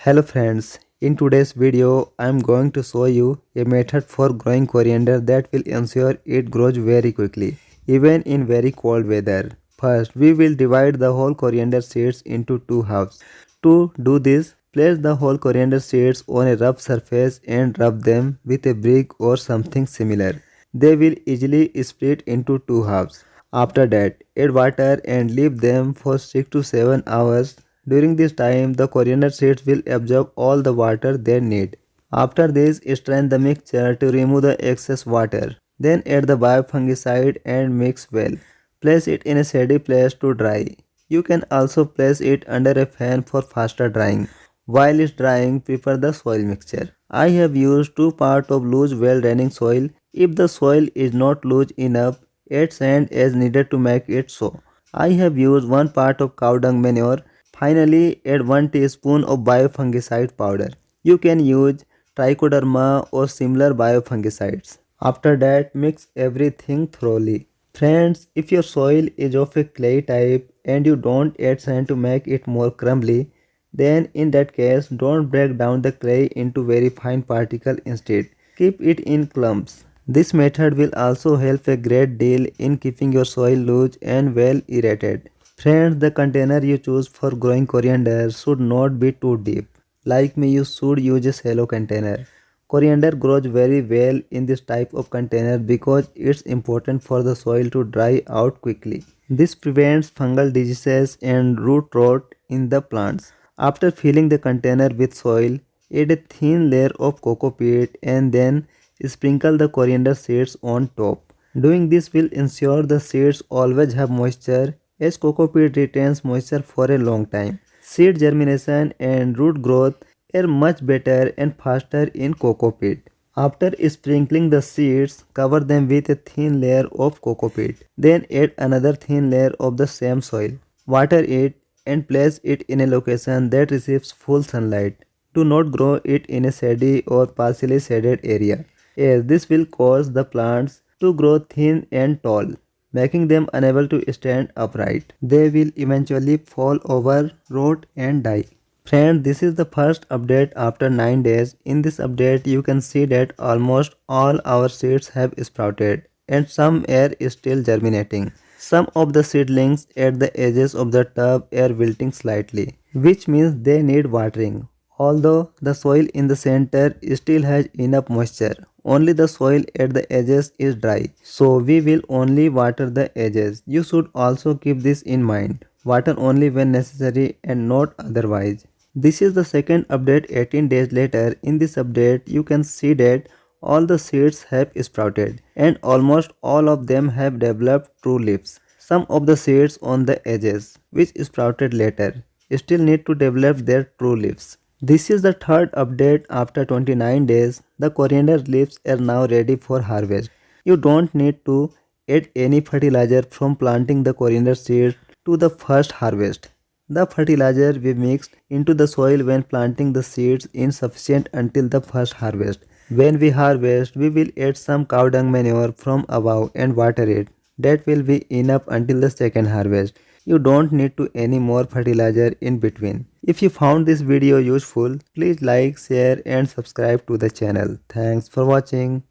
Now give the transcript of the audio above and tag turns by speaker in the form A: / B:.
A: Hello friends, in today's video I am going to show you a method for growing coriander that will ensure it grows very quickly, even in very cold weather. First, we will divide the whole coriander seeds into two halves. To do this, place the whole coriander seeds on a rough surface and rub them with a brick or something similar. They will easily split into two halves. After that, add water and leave them for 6 to 7 hours. During this time, the coriander seeds will absorb all the water they need. After this, strain the mixture to remove the excess water. Then add the biofungicide and mix well. Place it in a shady place to dry. You can also place it under a fan for faster drying. While it's drying, prepare the soil mixture. I have used 2 parts of loose well-draining soil. If the soil is not loose enough, add sand as needed to make it so. I have used 1 part of cow dung manure. Finally, add 1 teaspoon of biofungicide powder. You can use trichoderma or similar biofungicides. After that, mix everything thoroughly. Friends, if your soil is of a clay type and you don't add sand to make it more crumbly, then in that case don't break down the clay into very fine particles instead. Keep it in clumps. This method will also help a great deal in keeping your soil loose and well aerated. Friends, the container you choose for growing coriander should not be too deep. Like me, you should use a shallow container. Coriander grows very well in this type of container because it's important for the soil to dry out quickly. This prevents fungal diseases and root rot in the plants. After filling the container with soil, add a thin layer of coco peat and then sprinkle the coriander seeds on top. Doing this will ensure the seeds always have moisture as coco peat retains moisture for a long time. Seed germination and root growth are much better and faster in coco peat. After sprinkling the seeds, cover them with a thin layer of coco peat. Then add another thin layer of the same soil. Water it and place it in a location that receives full sunlight. Do not grow it in a shady or partially shaded area, as this will cause the plants to grow thin and tall, making them unable to stand upright. They will eventually fall over, rot and die. Friend, this is the first update after 9 days. In this update, you can see that almost all our seeds have sprouted and some are still germinating. Some of the seedlings at the edges of the tub are wilting slightly, which means they need watering. Although the soil in the center still has enough moisture, only the soil at the edges is dry, so we will only water the edges. You should also keep this in mind. Water only when necessary and not otherwise. This is the second update 18 days later. In this update, you can see that all the seeds have sprouted and almost all of them have developed true leaves. Some of the seeds on the edges, which sprouted later, still need to develop their true leaves. This is the third update after 29 days. The coriander leaves are now ready for harvest. You don't need to add any fertilizer from planting the coriander seeds to the first harvest. The fertilizer we mixed into the soil when planting the seeds is sufficient until the first harvest. When we harvest, we will add some cow dung manure from above and water it. That will be enough until the second harvest. You don't need to any more fertilizer in between. If you found this video useful, please like, share and subscribe to the channel. Thanks for watching.